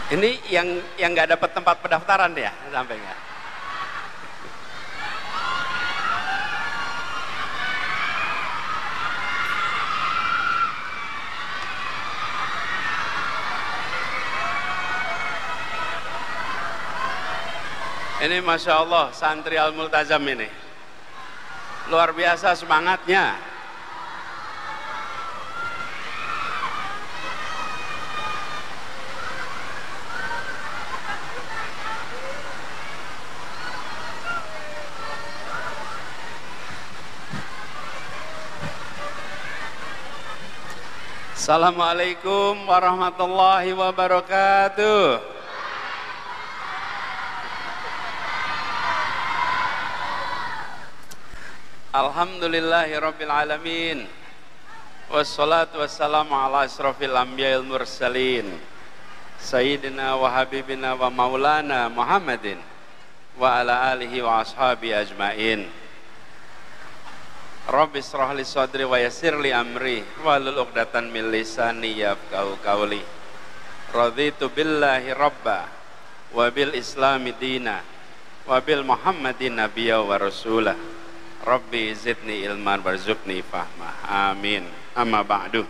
Ini yang nggak dapat tempat pendaftaran ya sampai nggak? Ini Masya Allah santri Al-Multazam ini luar biasa semangatnya. Assalamualaikum warahmatullahi wabarakatuh. Alhamdulillahirabbil alamin. Wassalatu wassalamu ala asrofil anbiya'il mursalin Sayyidina wa habibina wa maulana Muhammadin wa ala alihi wa ashabi ajmain. Rabbi israh li sadri wa yassir li amri wahlul 'uqdatam min lisani yafqahu qawli. Raditu billahi rabba wa bil islami dina wa bil muhammadin nabiyya wa rasulah. Rabbi zidni ilman warzuqni fahma. Amin. Amma ba'du.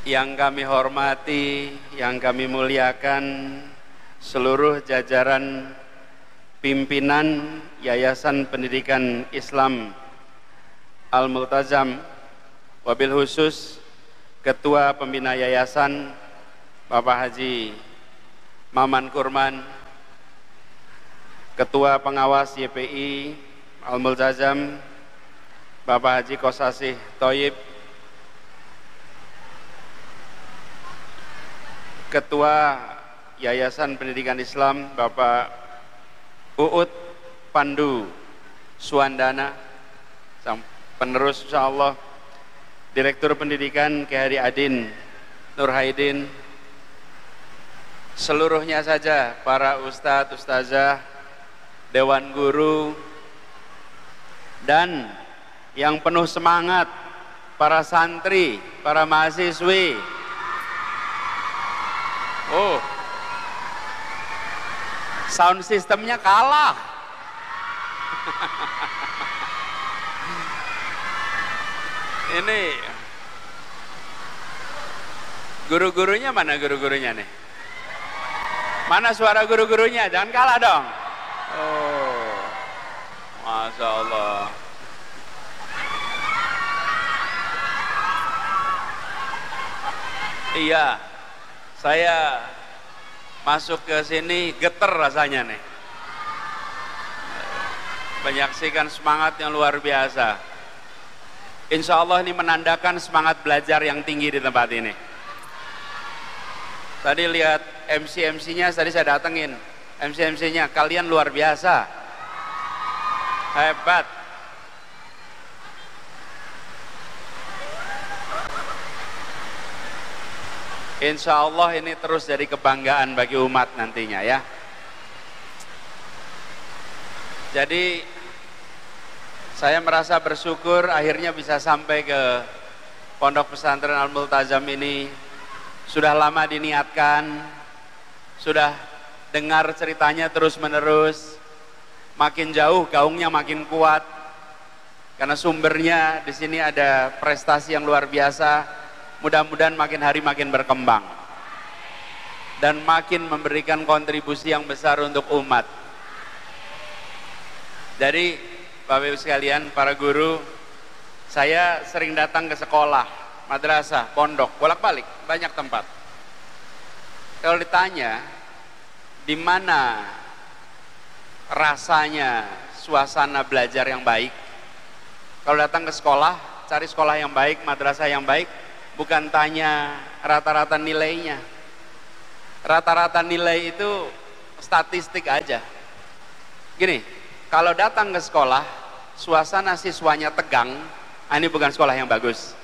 Yang kami hormati, yang kami muliakan, seluruh jajaran pimpinan Yayasan Pendidikan Islam Al-Multazam, wabil khusus Ketua Pembina Yayasan Bapak Haji Maman Kurman, Ketua Pengawas YPI Al-Multazam Bapak Haji Kosasih Thoyib, Ketua Yayasan Pendidikan Islam Bapak Uut Pandu Suandana, penerus insyaallah Direktur Pendidikan Kiai Adin Nurhaidin, seluruhnya saja para ustadz, ustazah, dewan guru, dan yang penuh semangat para santri, para mahasiswi. Oh, sound sistemnya kalah. Ini guru-gurunya mana, guru-gurunya nih? Mana suara guru-gurunya? Jangan kalah dong. Oh, Masya Allah. Iya, saya masuk ke sini geter rasanya nih. Menyaksikan semangat yang luar biasa. Insya Allah ini menandakan semangat belajar yang tinggi di tempat ini. Tadi lihat MC-MC-nya, tadi saya datengin. MC-MC-nya, kalian luar biasa. Hebat. Insya Allah ini terus jadi kebanggaan bagi umat nantinya ya. Jadi saya merasa bersyukur akhirnya bisa sampai ke Pondok Pesantren Al-Multazam ini. Sudah lama diniatkan, sudah dengar ceritanya terus menerus, makin jauh gaungnya makin kuat karena sumbernya di sini ada prestasi yang luar biasa. Mudah-mudahan makin hari makin berkembang dan makin memberikan kontribusi yang besar untuk umat. Jadi Bapak Ibu sekalian, para guru, saya sering datang ke sekolah, madrasah, pondok, bolak-balik, banyak tempat. Kalau ditanya di mana rasanya suasana belajar yang baik, kalau datang ke sekolah, cari sekolah yang baik, madrasah yang baik, bukan tanya rata-rata nilainya. Rata-rata nilai itu statistik aja. Gini, kalau datang ke sekolah, suasana siswanya tegang, ini bukan sekolah yang bagus.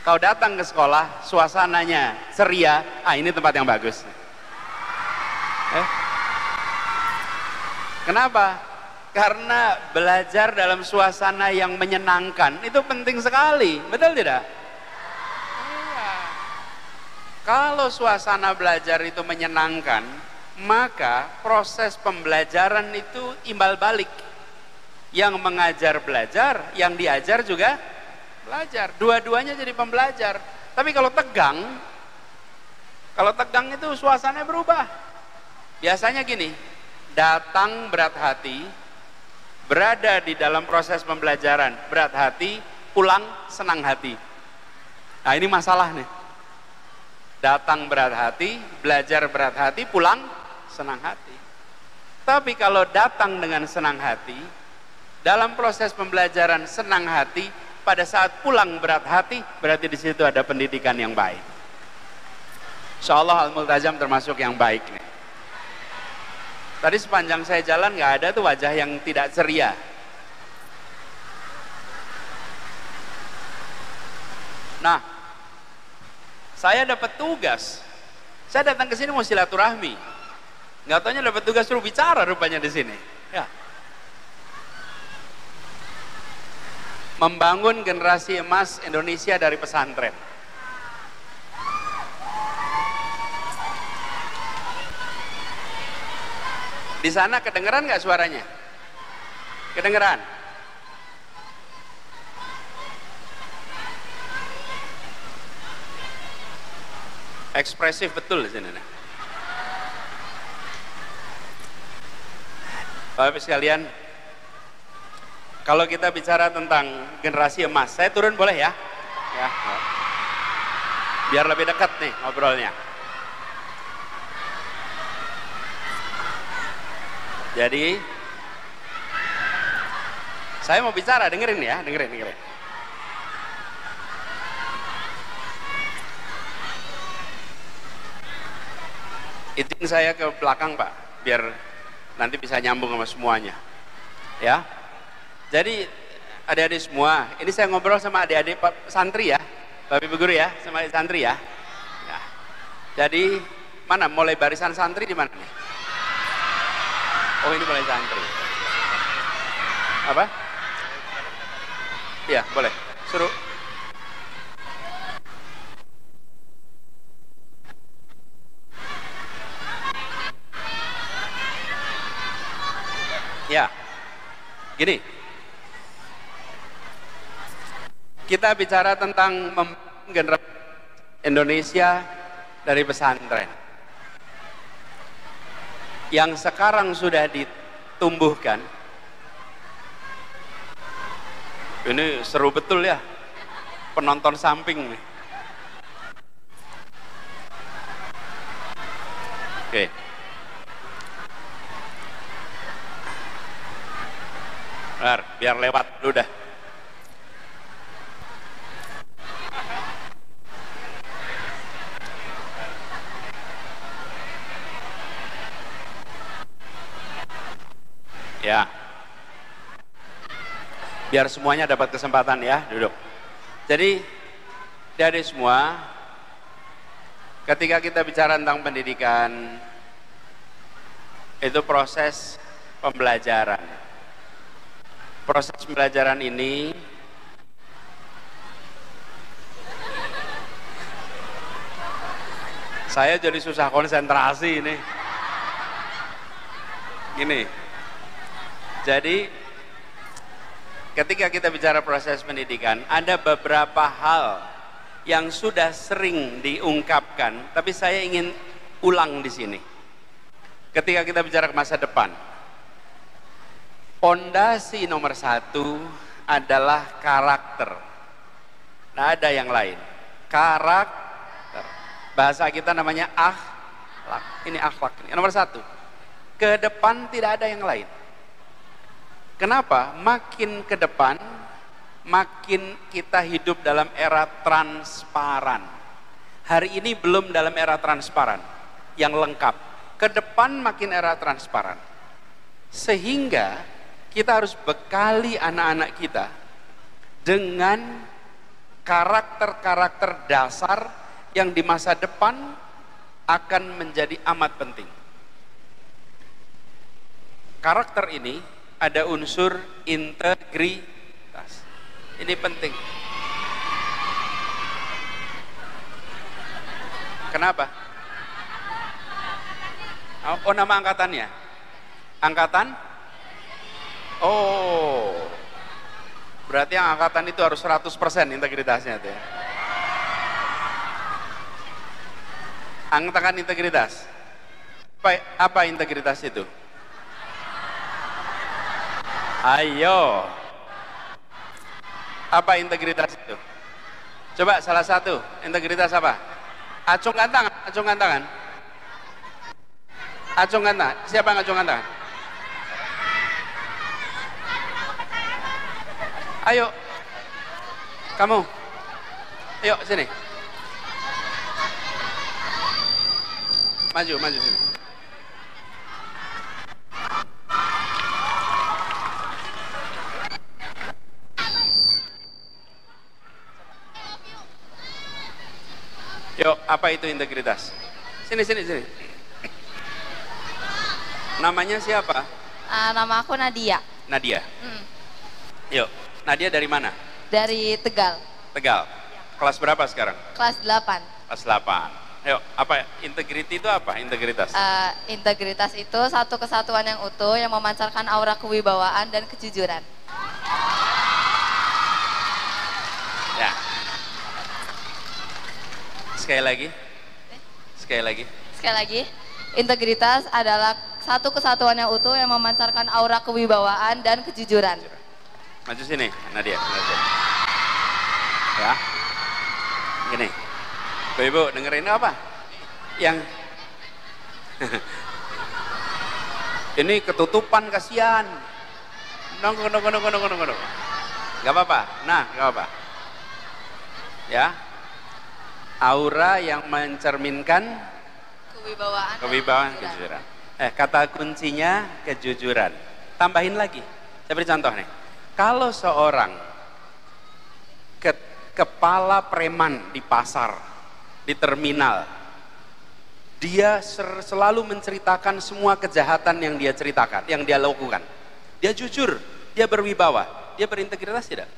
Kalau datang ke sekolah, suasananya ceria, ini tempat yang bagus. Kenapa? Karena belajar dalam suasana yang menyenangkan itu penting sekali, betul tidak? Kalau suasana belajar itu menyenangkan, maka proses pembelajaran itu imbal balik. Yang mengajar belajar, yang diajar juga belajar. Dua-duanya jadi pembelajar. Tapi kalau tegang itu suasananya berubah. Biasanya gini, datang berat hati, berada di dalam proses pembelajaran berat hati, pulang senang hati. Nah ini masalah nih. Datang berat hati, belajar berat hati, pulang senang hati. Tapi kalau datang dengan senang hati, dalam proses pembelajaran senang hati, pada saat pulang berat hati, berarti di situ ada pendidikan yang baik. Insyaallah Al-Multazam termasuk yang baik nih. Tadi sepanjang saya jalan nggak ada tuh wajah yang tidak ceria. Nah, saya dapat tugas. Saya datang ke sini mau silaturahmi. Nggak taunya dapat tugas suruh bicara rupanya di sini. Ya. Membangun generasi emas Indonesia dari pesantren. Di sana kedengeran nggak suaranya? Kedengeran? Ekspresif betul di sini. Bapak Ibu sekalian, kalau kita bicara tentang generasi emas, saya turun boleh ya? Ya. Biar lebih dekat nih ngobrolnya. Jadi, saya mau bicara, dengerin ya, dengerin. Izin saya ke belakang Pak, biar nanti bisa nyambung sama semuanya. Ya, jadi adik-adik semua, ini saya ngobrol sama adik-adik santri ya, Bapak Ibu guru ya, sama adik santri ya. Ya. Jadi mana mulai barisan santri di mana nih? Oh ini mulai santri. Apa? Iya boleh, suruh. Ya, gini, kita bicara tentang generasi Indonesia dari pesantren yang sekarang sudah ditumbuhkan. Ini seru betul ya, penonton samping nih. Oke. Biar lewat dulu dah. Ya. Biar semuanya dapat kesempatan ya, duduk. Jadi, dari semua, ketika kita bicara tentang pendidikan, itu proses pembelajaran. Proses pembelajaran ini saya jadi susah konsentrasi ini. Gini. Jadi ketika kita bicara proses pendidikan, ada beberapa hal yang sudah sering diungkapkan, tapi saya ingin ulang di sini. Ketika kita bicara ke masa depan, pondasi nomor satu adalah karakter. Nah, ada yang lain. Karakter. Bahasa kita namanya akhlak. Ini akhlak. Ini nomor satu. Ke depan tidak ada yang lain. Kenapa? Makin ke depan, makin kita hidup dalam era transparan. Hari ini belum dalam era transparan yang lengkap. Ke depan makin era transparan. Sehingga kita harus bekali anak-anak kita dengan karakter-karakter dasar yang di masa depan akan menjadi amat penting. Karakter ini ada unsur integritas. Ini penting. Kenapa? Oh, nama angkatannya? Angkatan? Oh, berarti yang angkatan itu harus 100% integritasnya tuh ya. Angkatan integritas. Apa integritas itu? Ayo. Apa integritas itu? Coba salah satu, integritas apa? Acungkan tangan, acungkan tangan. Acungkan tangan. Siapa yang acungkan tangan? Ayo. Kamu. Ayo sini. Maju, maju sini. Yuk, apa itu integritas? Sini, sini, sini. Namanya siapa? Nama aku Nadia. Nadia. Yuk, Nadia dari mana? Dari Tegal. Tegal. Kelas berapa sekarang? Kelas 8. Kelas 8. Yuk, apa integriti itu apa? Integritas. Integritas itu satu kesatuan yang utuh yang memancarkan aura kewibawaan dan kejujuran. Ya. Sekali lagi. Sekali lagi. Sekali lagi. Integritas adalah satu kesatuan yang utuh yang memancarkan aura kewibawaan dan kejujuran. Maju sini, Nadia. Maju. Ya. Gini. Ibu dengerin apa? Yang ini ketutupan kasihan. Nunggu. Gak apa-apa. Nah, gak apa-apa. Ya. Aura yang mencerminkan kewibawaan, kejujuran. Kata kuncinya kejujuran. Tambahin lagi. Saya beri contoh nih. Kalau seorang kepala preman di pasar, di terminal, dia selalu menceritakan semua kejahatan yang dia ceritakan, yang dia lakukan. Dia jujur, dia berwibawa, dia berintegritas tidak?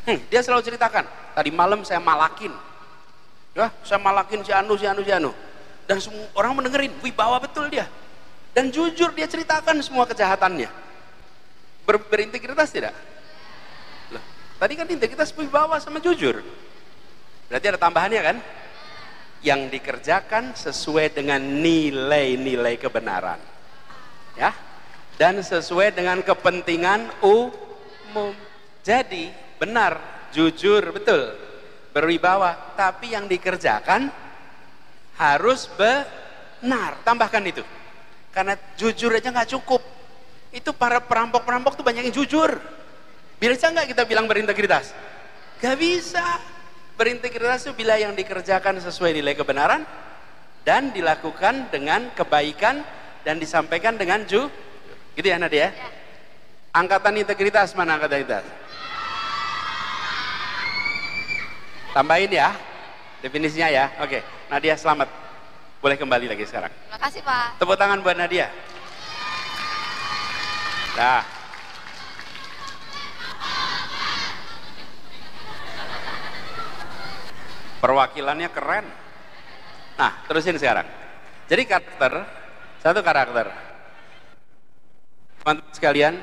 Dia selalu ceritakan, tadi malam saya malakin, ya, saya malakin si Anu. Dan semua orang mendengerin, wibawa betul dia. Dan jujur dia ceritakan semua kejahatannya. Berintegritas tidak? Loh, tadi kan integritas wibawa sama jujur. Berarti ada tambahannya kan? Yang dikerjakan sesuai dengan nilai-nilai kebenaran. Ya. Dan sesuai dengan kepentingan umum. Jadi benar, jujur, betul, berwibawa, tapi yang dikerjakan harus benar. Tambahkan itu, karena jujur aja nggak cukup. Itu para perampok-perampok tuh banyak yang jujur. Bisa nggak kita bilang berintegritas? Gak bisa. Berintegritas itu bila yang dikerjakan sesuai nilai kebenaran dan dilakukan dengan kebaikan dan disampaikan dengan jujur. Gitu ya Nadia? Ya. Angkatan integritas mana angkatan integritas? Tambahin ya definisinya ya. Oke, Nadia selamat. Boleh kembali lagi sekarang. Terima kasih Pak. Tepuk tangan buat Nadia. Nah. Perwakilannya keren. Nah, terusin sekarang. Jadi satu karakter. Teman-teman sekalian,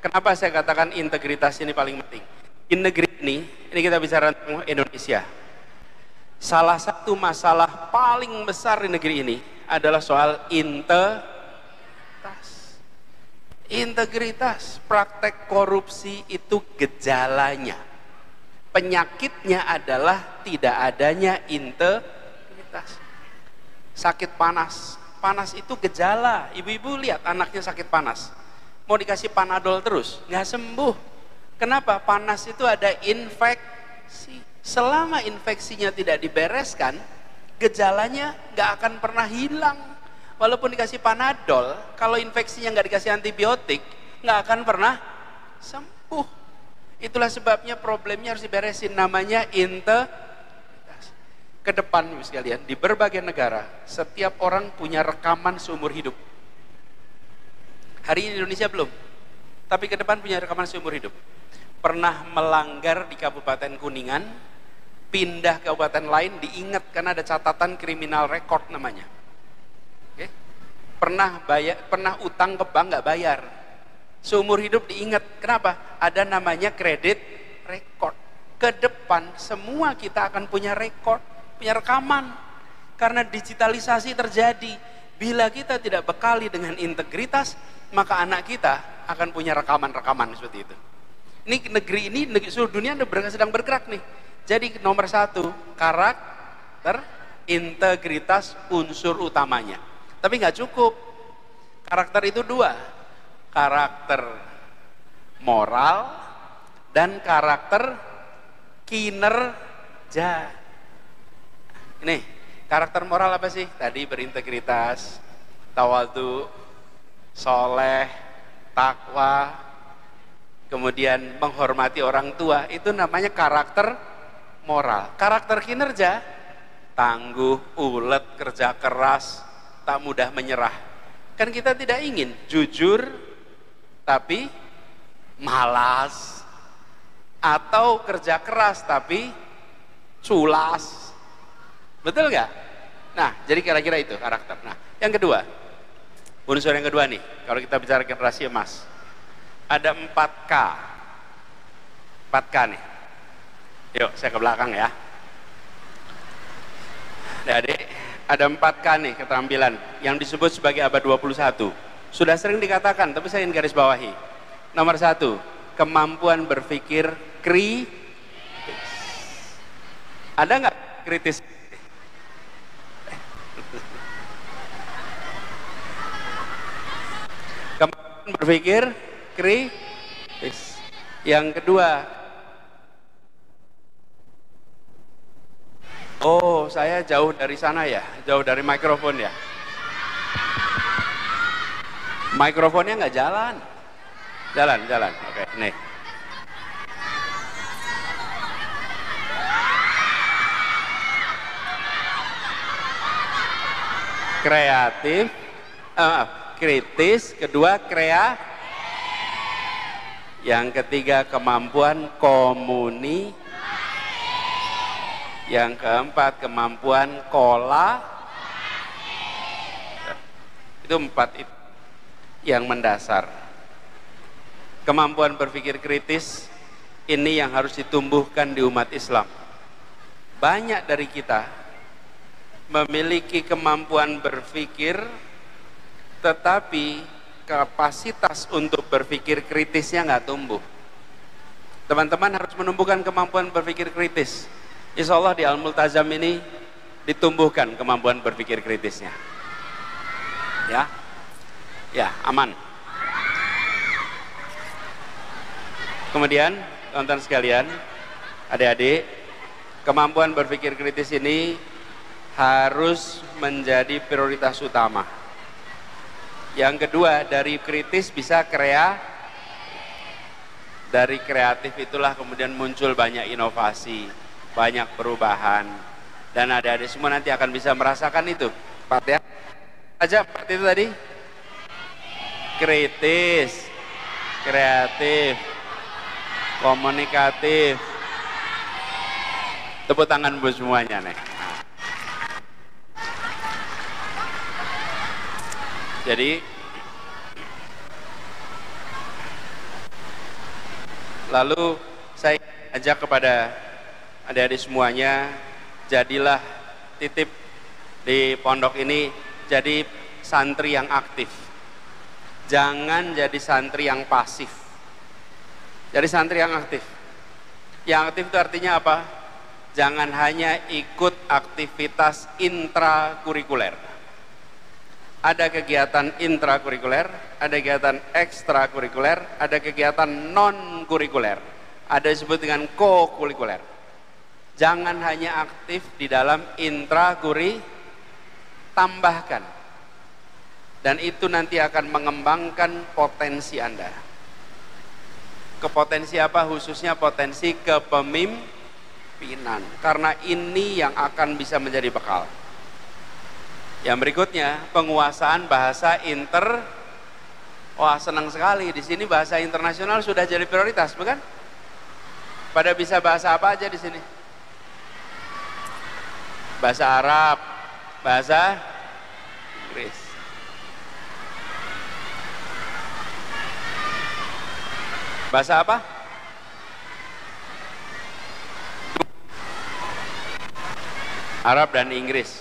kenapa saya katakan integritas ini paling penting? Integritas ini kita bicara tentang Indonesia. Salah satu masalah paling besar di negeri ini adalah soal integritas. Integritas, praktek korupsi itu gejalanya. Penyakitnya adalah tidak adanya integritas. Sakit panas. Panas itu gejala. Ibu-ibu lihat anaknya sakit panas. Mau dikasih Panadol terus, nggak sembuh. Kenapa? Panas itu ada infeksi. Selama infeksinya tidak dibereskan, gejalanya nggak akan pernah hilang. Walaupun dikasih Panadol, kalau infeksinya nggak dikasih antibiotik, nggak akan pernah sembuh. Itulah sebabnya problemnya harus diberesin. Namanya integritas. Ke depan sekalian, di berbagai negara, setiap orang punya rekaman seumur hidup. Hari ini Indonesia belum, tapi ke depan punya rekaman seumur hidup. Pernah melanggar di Kabupaten Kuningan, pindah ke kabupaten lain diingat karena ada catatan kriminal rekod namanya. Oke? Pernah utang ke bank nggak bayar, seumur hidup diingat. Kenapa? Ada namanya kredit rekod. Ke depan semua kita akan punya rekod, punya rekaman, karena digitalisasi terjadi. Bila kita tidak bekali dengan integritas, maka anak kita akan punya rekaman-rekaman seperti itu. Ini negeri seluruh dunia sedang bergerak nih. Jadi nomor satu, karakter, integritas unsur utamanya. Tapi nggak cukup. Karakter itu dua, karakter moral dan karakter kinerja. Ini karakter moral apa sih? Tadi berintegritas, tawadhu, soleh, takwa, kemudian menghormati orang tua, itu namanya karakter moral. Karakter kinerja, tangguh, ulet, kerja keras, tak mudah menyerah. Kan kita tidak ingin jujur tapi malas, atau kerja keras tapi culas. Betul nggak? Nah, jadi kira-kira itu karakter. Nah, yang kedua, unsur yang kedua nih, kalau kita bicara generasi emas, ada 4K. 4K nih. Yuk, saya ke belakang ya. Adik, ada 4K nih keterampilan yang disebut sebagai abad 21. Sudah sering dikatakan, tapi saya ingin garis bawahi. Nomor 1, kemampuan berpikir kritis. Ada nggak kritis? Kemampuan berpikir kritis. Yang kedua, oh saya jauh dari sana ya, jauh dari mikrofon ya. Mikrofonnya nggak jalan. Jalan. Oke, nih. Kreatif, kritis, kedua yang ketiga kemampuan yang keempat kemampuan itu 4 itu yang mendasar. Kemampuan berpikir kritis ini yang harus ditumbuhkan di umat Islam. Banyak dari kita memiliki kemampuan berpikir, tetapi kapasitas untuk berpikir kritisnya nggak tumbuh. Teman-teman harus menumbuhkan kemampuan berpikir kritis. Insya Allah di Al-Multazam ini ditumbuhkan kemampuan berpikir kritisnya. Ya, aman. Kemudian, teman-teman sekalian, adik-adik, kemampuan berpikir kritis ini harus menjadi prioritas utama. Yang kedua, dari kritis bisa dari kreatif itulah kemudian muncul banyak inovasi, banyak perubahan, dan adik-adik semua nanti akan bisa merasakan itu. 4 ya. Aja 4 itu tadi. Kritis, kreatif, komunikatif. Tepuk tangan buat semuanya nih. Jadi lalu saya ajak kepada adik-adik semuanya, jadilah titip di pondok ini jadi santri yang aktif. Jangan jadi santri yang pasif. Jadi santri yang aktif. Yang aktif itu artinya apa? Jangan hanya ikut aktivitas intrakurikuler. Ada kegiatan intrakurikuler, ada kegiatan ekstrakurikuler, ada kegiatan non-kurikuler, ada disebut dengan co-kurikuler. Jangan hanya aktif di dalam tambahkan, dan itu nanti akan mengembangkan potensi Anda. Kepotensi apa? Khususnya potensi kepemimpinan, karena ini yang akan bisa menjadi bekal. Yang berikutnya, penguasaan bahasa Wah, senang sekali di sini bahasa internasional sudah jadi prioritas, bukan? Pada bisa bahasa apa aja di sini? bahasa Arab, bahasa Inggris. Bahasa apa? Arab dan Inggris.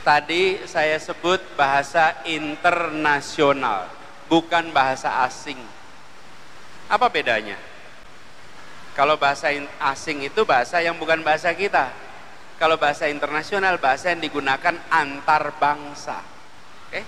Tadi saya sebut bahasa internasional, bukan bahasa asing. Apa bedanya? Kalau bahasa asing itu bahasa yang bukan bahasa kita. Kalau bahasa internasional, bahasa yang digunakan antar bangsa. Oke?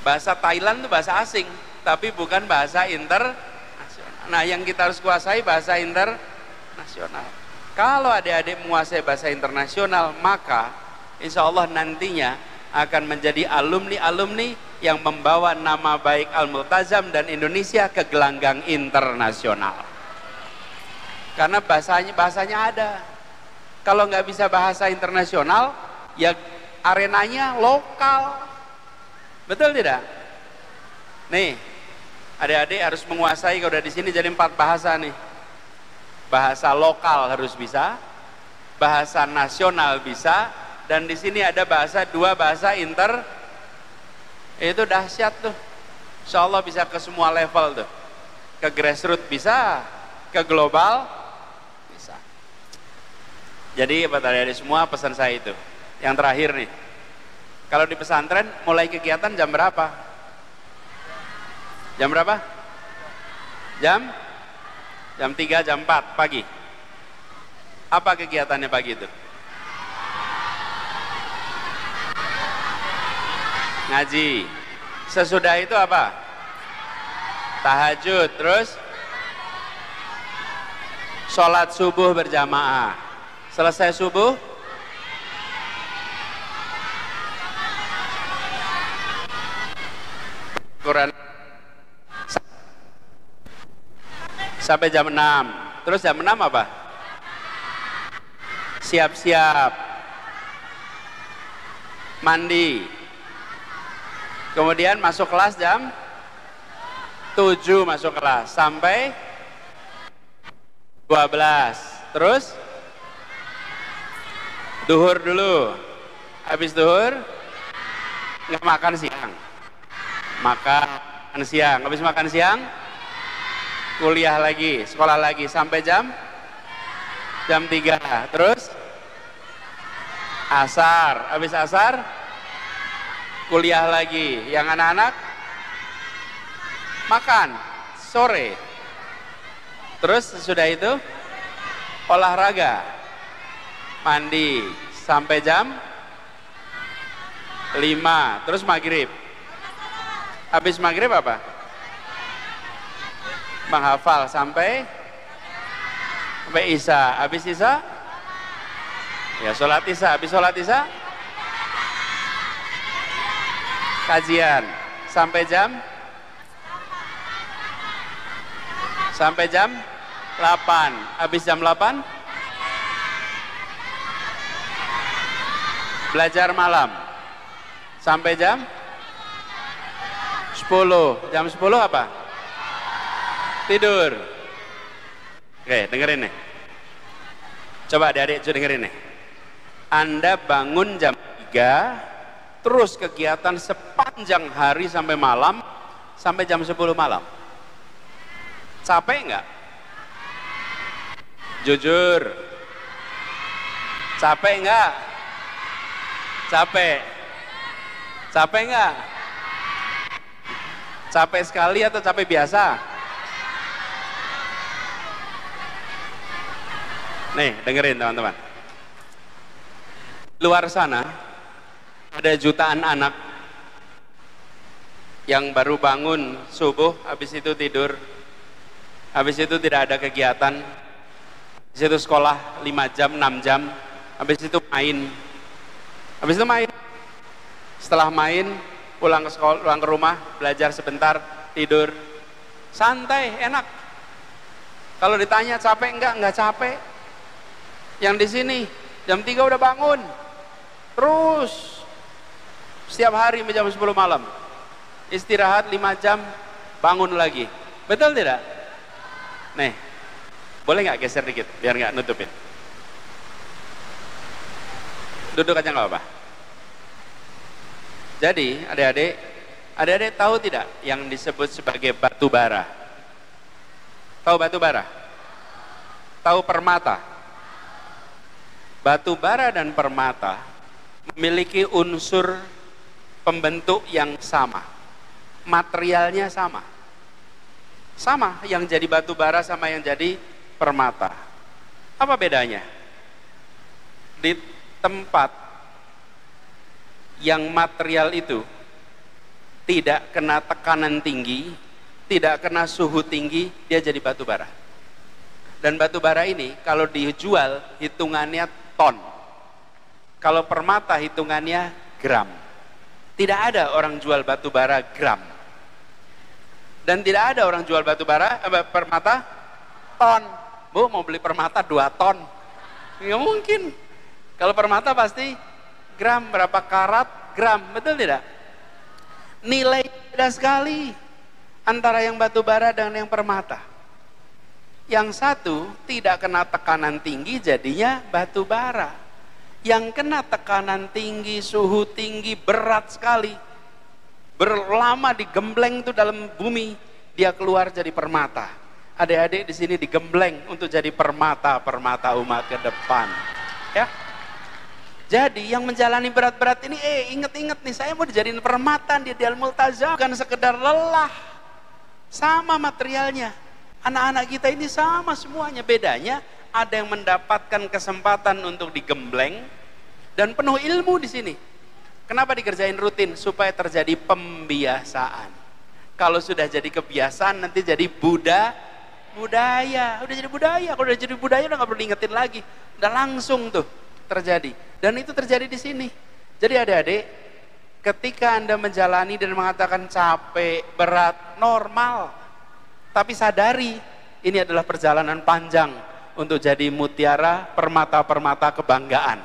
Bahasa Thailand itu bahasa asing, tapi bukan bahasa internasional. Nah, yang kita harus kuasai bahasa internasional. Kalau adik-adik menguasai bahasa internasional, maka insya Allah nantinya akan menjadi alumni-alumni yang membawa nama baik Al-Multazam dan Indonesia ke gelanggang internasional. Karena bahasanya ada. Kalau nggak bisa bahasa internasional, ya arenanya lokal. Betul tidak? Nih, adik-adik harus menguasai, kalau udah di sini jadi 4 bahasa nih. Bahasa lokal harus bisa, bahasa nasional bisa, dan di sini ada 2 bahasa itu dahsyat tuh. Insya Allah bisa ke semua level tuh, ke grassroots bisa, ke global bisa. Jadi buat adik-adik semua, pesan saya itu yang terakhir nih, kalau di pesantren mulai kegiatan jam berapa? Jam berapa? Jam 3, jam 4 pagi. Apa kegiatannya pagi itu? Ngaji. Sesudah itu apa? Tahajud. Terus sholat subuh berjamaah. Selesai subuh, Quran sampai jam 6. Terus jam 6 apa? Siap-siap mandi, kemudian masuk kelas jam 7 masuk kelas sampai 12. Terus duhur dulu, habis duhur nggak makan siang, makan siang, habis makan siang kuliah lagi, sekolah lagi sampai jam 3. Terus asar, habis asar kuliah lagi. Yang anak-anak makan sore. Terus sudah itu olahraga, mandi sampai jam 5. Terus maghrib. Habis maghrib apa? Menghafal sampai Isya. Habis Isya ya sholat Isya. Habis sholat Isya kajian sampai jam 8. Habis jam 8 belajar malam sampai jam 10. Jam 10 apa? Tidur. Oke, dengerin nih. Coba adik-adik dengerin nih. Anda bangun jam 3, terus kegiatan sepanjang hari sampai malam, sampai jam 10 malam. Capek nggak? Jujur. Capek nggak? Capek. Capek nggak? Capek sekali atau capek biasa? Nih, dengerin teman-teman. Luar sana ada jutaan anak yang baru bangun subuh, habis itu tidur, habis itu tidak ada kegiatan, habis itu sekolah 5 jam, 6 jam, habis itu main. Habis itu main. Setelah main, pulang ke sekolah, pulang ke rumah, belajar sebentar, tidur. Santai, enak. Kalau ditanya capek enggak capek. Yang di sini jam 3 udah bangun, terus setiap hari jam 10 malam, istirahat 5 jam, bangun lagi. Betul tidak? Nih, boleh nggak geser dikit biar nggak nutupin? Duduk aja nggak apa-apa. Jadi adik-adik tahu tidak yang disebut sebagai batu bara? Tahu batu bara? Tahu permata? Batu bara dan permata memiliki unsur pembentuk yang sama, materialnya sama. Sama yang jadi batu bara sama yang jadi permata. Apa bedanya? Di tempat yang material itu tidak kena tekanan tinggi, tidak kena suhu tinggi, dia jadi batu bara. Dan batu bara ini kalau dijual hitungannya ton. Kalau permata hitungannya gram. Tidak ada orang jual batu bara gram. Dan tidak ada orang jual batu bara permata ton. Bu, mau beli permata 2 ton. Nggak mungkin. Kalau permata pasti gram, berapa karat gram, betul tidak? Nilai beda sekali antara yang batu bara dengan yang permata. Yang satu tidak kena tekanan tinggi jadinya batu bara. Yang kena tekanan tinggi, suhu tinggi, berat sekali, berlama digembleng itu dalam bumi, dia keluar jadi permata. Adik-adik di sini digembleng untuk jadi permata umat ke depan. Ya. Jadi yang menjalani berat-berat ini, inget-inget nih, saya mau dijadiin permata di Al-Multazam, bukan sekedar lelah. Sama materialnya. Anak-anak kita ini sama semuanya. Bedanya ada yang mendapatkan kesempatan untuk digembleng dan penuh ilmu di sini. Kenapa dikerjain rutin? Supaya terjadi pembiasaan. Kalau sudah jadi kebiasaan nanti jadi budaya. Udah jadi budaya. Kalau udah jadi budaya udah nggak perlu diingetin lagi. Udah langsung tuh terjadi. Dan itu terjadi di sini. Jadi adik-adik, ketika Anda menjalani dan mengatakan capek, berat, normal. Tapi sadari, ini adalah perjalanan panjang untuk jadi mutiara, permata-permata kebanggaan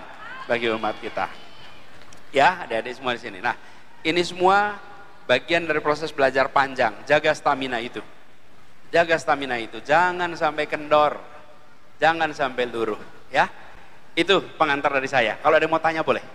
bagi umat kita. Ya, adik-adik semua di sini. Nah, ini semua bagian dari proses belajar panjang. Jaga stamina itu. Jaga stamina itu. Jangan sampai kendor. Jangan sampai luruh. Ya, itu pengantar dari saya. Kalau ada yang mau tanya boleh.